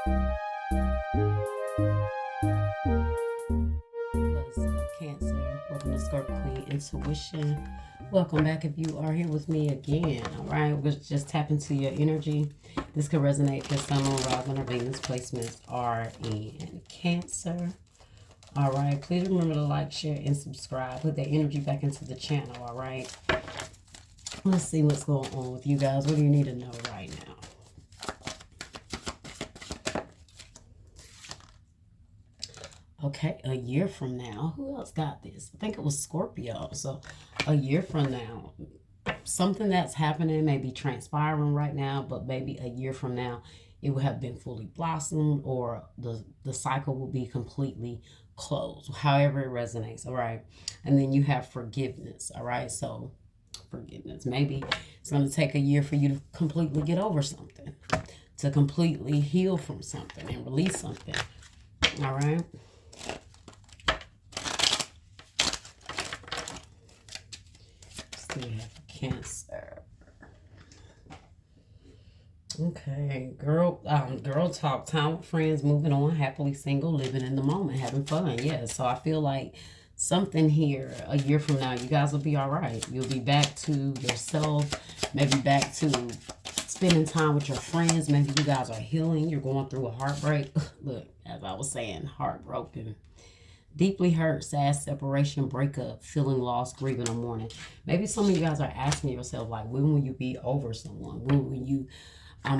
Was Cancer. Welcome to Scorpio Queen Intuition. Welcome back if you are here with me again. All right, we're just tap into your energy. This could resonate for Sun, Moon, Rising, or Venus placements are in Cancer. All right, please remember to like, share, and subscribe. Put that energy back into the channel. All right, let's see what's going on with you guys. What do you need to know right now? Okay, a year from now, who else got this? I think it was Scorpio. So a year from now, something that's happening may be transpiring right now, but maybe a year from now, it will have been fully blossomed, or the cycle will be completely closed, however it resonates. All right. And then you have forgiveness. All right. So forgiveness, maybe it's going to take a year for you to completely get over something, to completely heal from something and release something. All right. We have Cancer. Okay, girl talk, time with friends, moving on, happily single, living in the moment, having fun. Yeah, so I feel like something here a year from now, you guys will be all right. You'll be back to yourself, maybe back to spending time with your friends. Maybe you guys are healing. You're going through a heartbreak. Look, as I was saying, heartbroken. Deeply hurt, sad separation, breakup, feeling lost, grieving, or mourning. Maybe some of you guys are asking yourself, like, when will you be over someone? When will you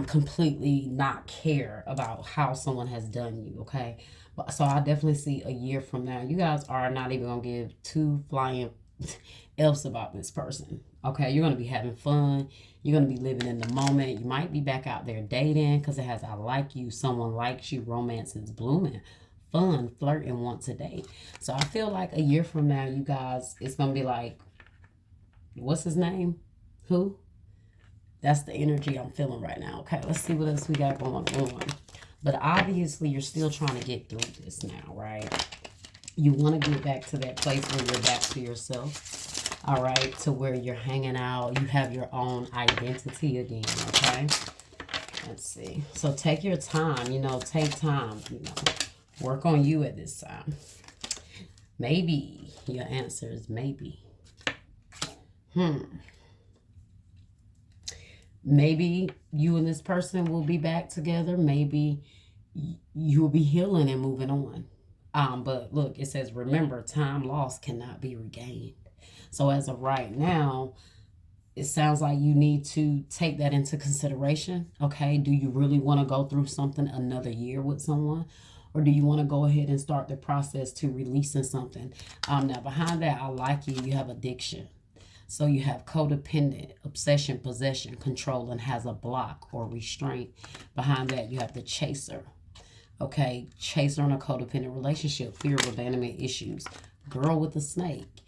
completely not care about how someone has done you, okay? But so I definitely see a year from now, you guys are not even going to give two flying F's about this person, okay? You're going to be having fun. You're going to be living in the moment. You might be back out there dating because it has I like you, someone likes you, romance is blooming. Fun, flirt, and want to date. So I feel like a year from now, you guys, it's going to be like, what's his name? Who? That's the energy I'm feeling right now. Okay, let's see what else we got going on. But obviously, you're still trying to get through this now, right? You want to get back to that place where you're back to yourself, all right? To where you're hanging out. You have your own identity again, okay? Let's see. So take your time, take time, Work on you at this time. Maybe. Your answer is maybe. Maybe you and this person will be back together. Maybe you'll be healing and moving on. But look, it says, remember, time lost cannot be regained. So as of right now, it sounds like you need to take that into consideration. Okay, do you really want to go through something another year with someone? Or do you want to go ahead and start the process to releasing something? Now, behind that, I like you. You have addiction. So you have codependent, obsession, possession, control, and has a block or restraint. Behind that, you have the chaser. Okay, chaser in a codependent relationship, fear of abandonment issues. Girl with a snake.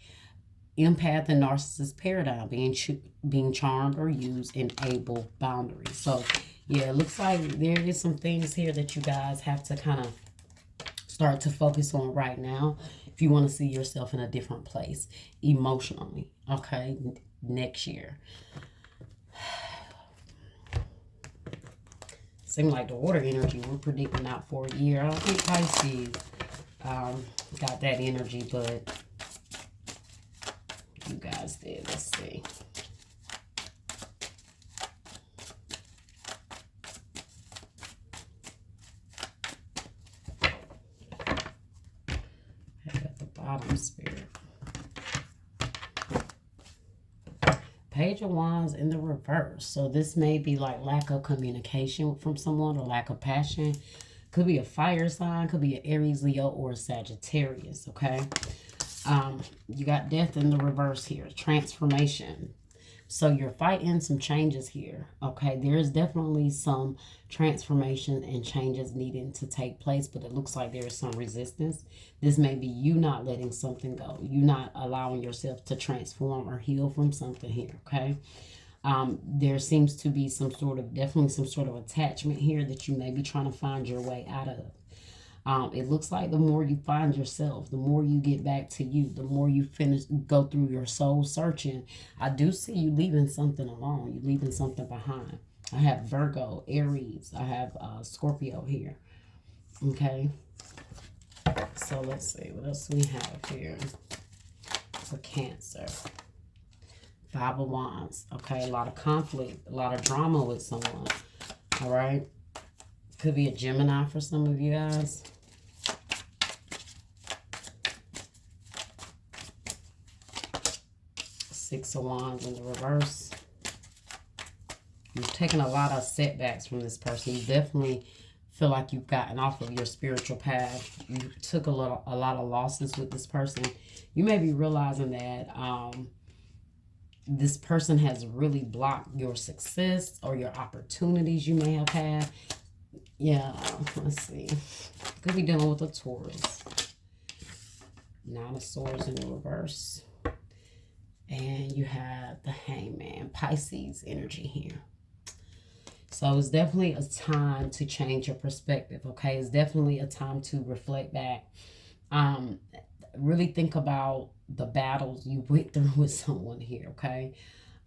Empath and narcissist paradigm, being charmed or used, enable boundaries. So, yeah, it looks like there is some things here that you guys have to kind of start to focus on right now if you want to see yourself in a different place emotionally, okay, next year. Seems like the water energy we're predicting out for a year. I don't think Pisces got that energy, but you guys did. Let's see. Spirit. Page of Wands in the reverse. So this may be like lack of communication from someone or lack of passion. Could be a fire sign, could be an Aries, Leo, or a Sagittarius, okay? You got death in the reverse here. Transformation. So you're fighting some changes here, okay? There is definitely some transformation and changes needing to take place, but it looks like there is some resistance. This may be you not letting something go. You not allowing yourself to transform or heal from something here, okay? There seems to be definitely some sort of attachment here that you may be trying to find your way out of. It looks like the more you find yourself, the more you get back to you, the more you go through your soul searching. I do see you leaving something alone. You're leaving something behind. I have Virgo, Aries. I have Scorpio here. Okay. So let's see. What else we have here for Cancer? Five of Wands. Okay. A lot of conflict. A lot of drama with someone. All right. Could be a Gemini for some of you guys. Six of Wands in the reverse. You've taken a lot of setbacks from this person. You definitely feel like you've gotten off of your spiritual path. You took a lot of losses with this person. You may be realizing that this person has really blocked your success or your opportunities you may have had. Yeah, let's see. Could be dealing with a Taurus. Nine of Swords in the reverse. And you have the Hangman, Pisces energy here. So it's definitely a time to change your perspective, okay? It's definitely a time to reflect back. Really think about the battles you went through with someone here, okay?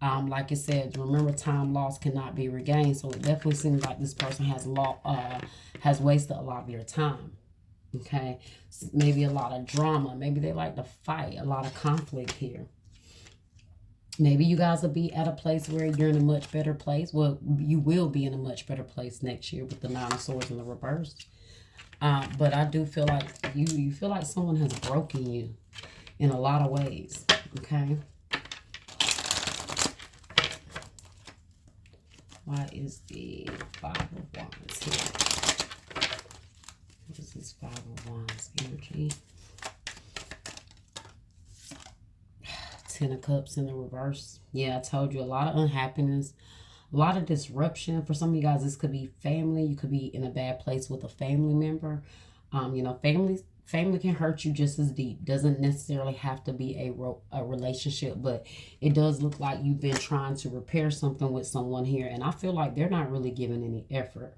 Like I said, remember, time lost cannot be regained. So it definitely seems like this person has wasted a lot of your time, okay? Maybe a lot of drama. Maybe they like to fight, a lot of conflict here. Maybe you guys will be at a place where you're in a much better place. Well, you will be in a much better place next year with the Nine of Swords in the reverse. But I do feel like you feel like someone has broken you in a lot of ways. Okay. Why is the Five of Wands here? What is this Five of Wands energy? Ten of Cups in the reverse. Yeah, I told you, a lot of unhappiness, a lot of disruption. For some of you guys, this could be family. You could be in a bad place with a family member. You know, family can hurt you just as deep. Doesn't necessarily have to be a relationship, but it does look like you've been trying to repair something with someone here, and I feel like they're not really giving any effort.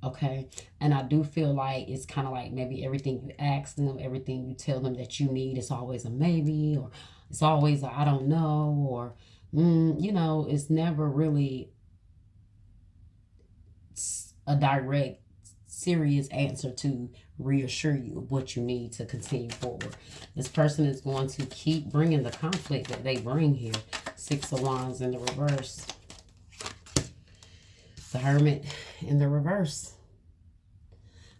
Okay, and I do feel like it's kind of like maybe everything you ask them, everything you tell them that you need, it's always a maybe, or it's always a I don't know, or you know, it's never really a direct, serious answer to reassure you of what you need to continue forward. This person is going to keep bringing the conflict that they bring here. Six of Wands in the reverse. The Hermit in the reverse.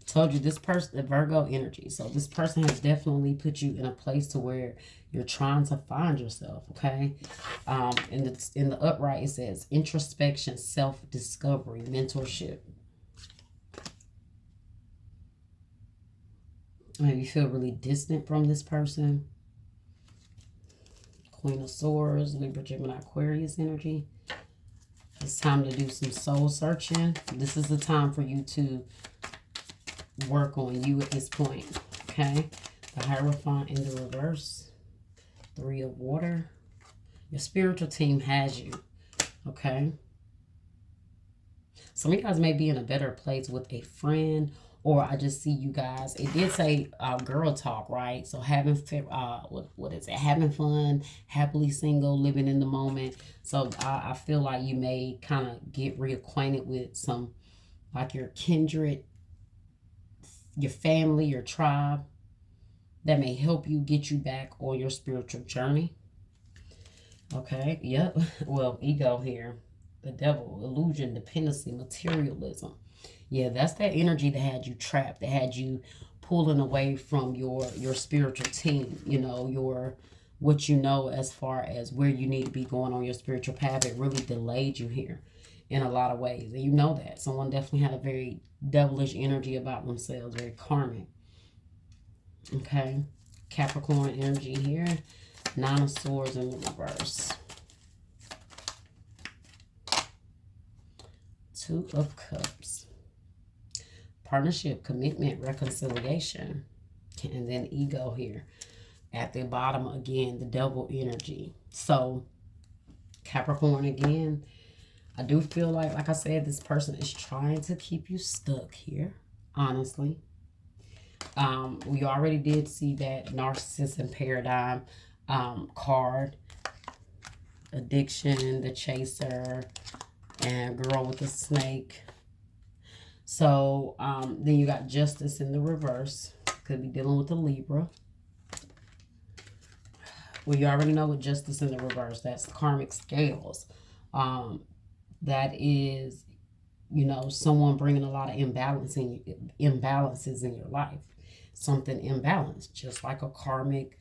Told you this person, the Virgo energy. So this person has definitely put you in a place to where you're trying to find yourself, okay? In the upright, it says introspection, self-discovery, mentorship. Maybe you feel really distant from this person. Queen of Swords, Libra, Gemini, Aquarius energy. It's time to do some soul searching. This is the time for you to work on you at this point, okay? The Hierophant in the reverse. Three of Water. Your spiritual team has you, okay? Some of you guys may be in a better place with a friend, or I just see you guys. It did say girl talk, right? So having what is it? Having fun, happily single, living in the moment. So I feel like you may kind of get reacquainted with some, like your kindred, your family, your tribe, that may help you get you back on your spiritual journey. Okay, yep. Well, ego here. The devil, illusion, dependency, materialism. Yeah, that's that energy that had you trapped, that had you pulling away from your spiritual team, you know, what you know as far as where you need to be going on your spiritual path. It really delayed you here in a lot of ways. And you know that. Someone definitely had a very devilish energy about themselves, very karmic. Okay. Capricorn energy here. Nine of Swords in the reverse. Two of Cups. Partnership, commitment, reconciliation. And then ego here. At the bottom again, the devil energy. So, Capricorn again. I do feel like I said, this person is trying to keep you stuck here, honestly. We already did see that Narcissist and Paradigm card. Addiction, the Chaser, and Girl with the Snake. So then you got Justice in the reverse. Could be dealing with a Libra. Well, you already know with Justice in the reverse, that's karmic scales. That is, you know, someone bringing a lot of imbalances in your life. Something imbalanced, just like a karmic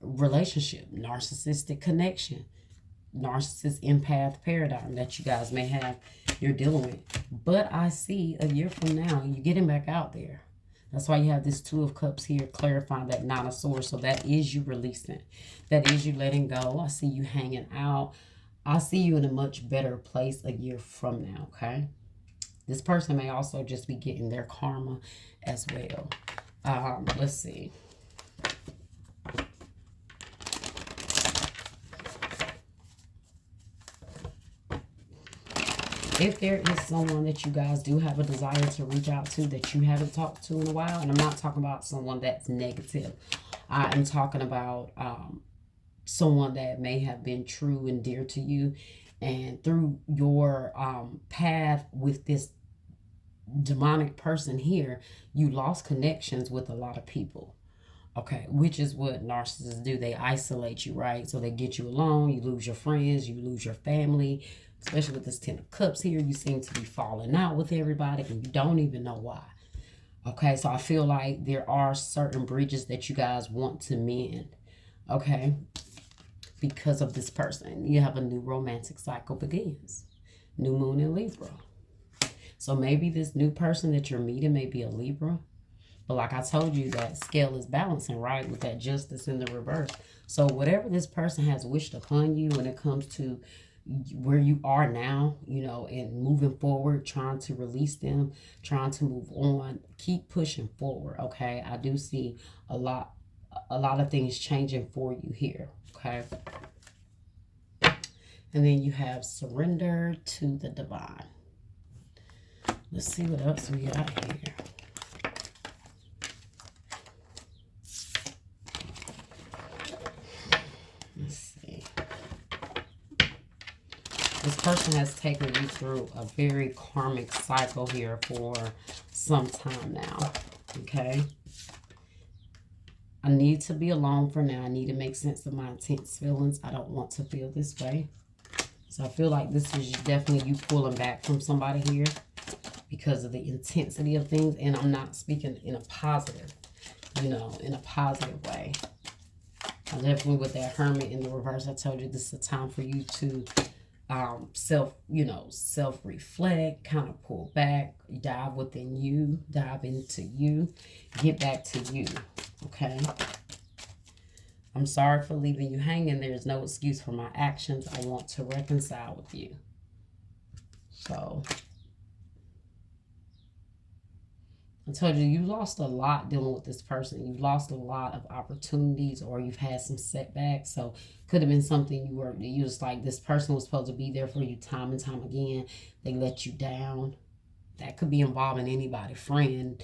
relationship, narcissistic connection, narcissist empath paradigm that you guys may have, you're dealing with. But I see a year from now, you're getting back out there. That's why you have this Two of Cups here, clarifying that Nine of Swords. So that is you releasing. That is you letting go. I see you hanging out. I see you in a much better place a year from now, okay? This person may also just be getting their karma as well. Let's see. If there is someone that you guys do have a desire to reach out to that you haven't talked to in a while, and I'm not talking about someone that's negative. I am talking about someone that may have been true and dear to you, and through your path with this demonic person here, you lost connections with a lot of people. Okay, which is what narcissists do. They isolate you, right? So they get you alone. You lose your friends. You lose your family. Especially with this Ten of Cups here, you seem to be falling out with everybody and you don't even know why. Okay, so I feel like there are certain bridges that you guys want to mend. Okay, because of this person. You have a new romantic cycle begins. New moon in Libra. So maybe this new person that you're meeting may be a Libra. But like I told you, that scale is balancing, right? With that Justice in the reverse. So whatever this person has wished upon you when it comes to where you are now, you know, and moving forward, trying to release them, trying to move on, keep pushing forward, okay? I do see a lot of things changing for you here, okay? And then you have surrender to the divine. Let's see what else we got here. Let's see. This person has taken you through a very karmic cycle here for some time now, okay? I need to be alone for now. I need to make sense of my intense feelings. I don't want to feel this way. So I feel like this is definitely you pulling back from somebody here because of the intensity of things. And I'm not speaking in a positive, you know, in a positive way. Definitely with that Hermit in the reverse, I told you this is a time for you to self-reflect, kind of pull back, dive within you, dive into you, get back to you, okay? I'm sorry for leaving you hanging. There's no excuse for my actions. I want to reconcile with you. So I told you, you lost a lot dealing with this person. You've lost a lot of opportunities, or you've had some setbacks. So could have been something you was like, this person was supposed to be there for you time and time again. They let you down. That could be involving anybody, friend,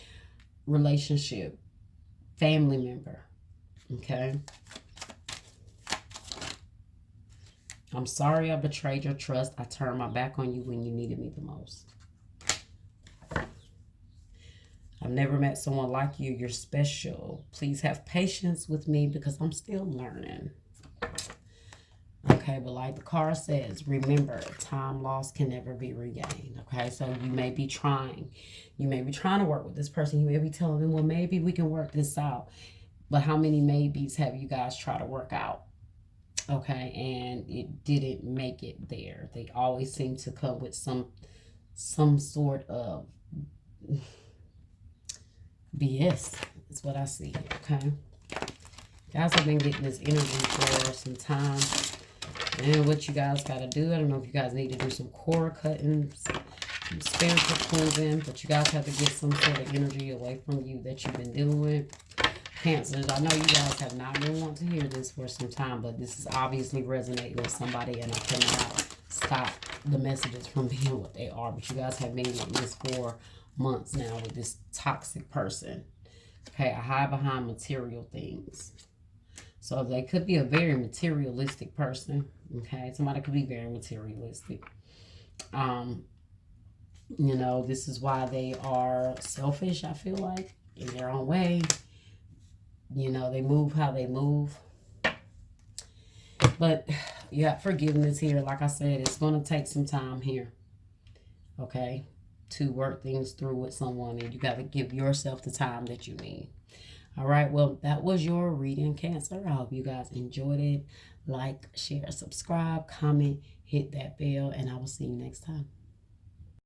relationship, family member. Okay. I'm sorry I betrayed your trust. I turned my back on you when you needed me the most. I've never met someone like you. You're special. Please have patience with me because I'm still learning. Okay, but like the card says, remember, time lost can never be regained. Okay, so you may be trying. You may be trying to work with this person. You may be telling them, well, maybe we can work this out. But how many maybes have you guys tried to work out? Okay, and it didn't make it there. They always seem to come with some sort of BS. Is what I see. Okay, guys have been getting this energy for some time. And what you guys got to do, I don't know if you guys need to do some core cutting, some spiritual cleansing, but you guys have to get some sort of energy away from you that you've been dealing with. Cancers, I know you guys have not been wanting to hear this for some time, but this is obviously resonating with somebody, and I cannot stop the messages from being what they are. But you guys have been getting this for months now with this toxic person. Okay, I hide behind material things. So they could be a very materialistic person. Okay, somebody could be very materialistic. You know, this is why they are selfish, I feel like, in their own way. You know, they move how they move. But you got forgiveness here. Like I said, it's going to take some time here, okay, to work things through with someone. And you got to give yourself the time that you need. All right, well, that was your reading, Cancer. I hope you guys enjoyed it. Like, share, subscribe, comment, hit that bell, and I will see you next time.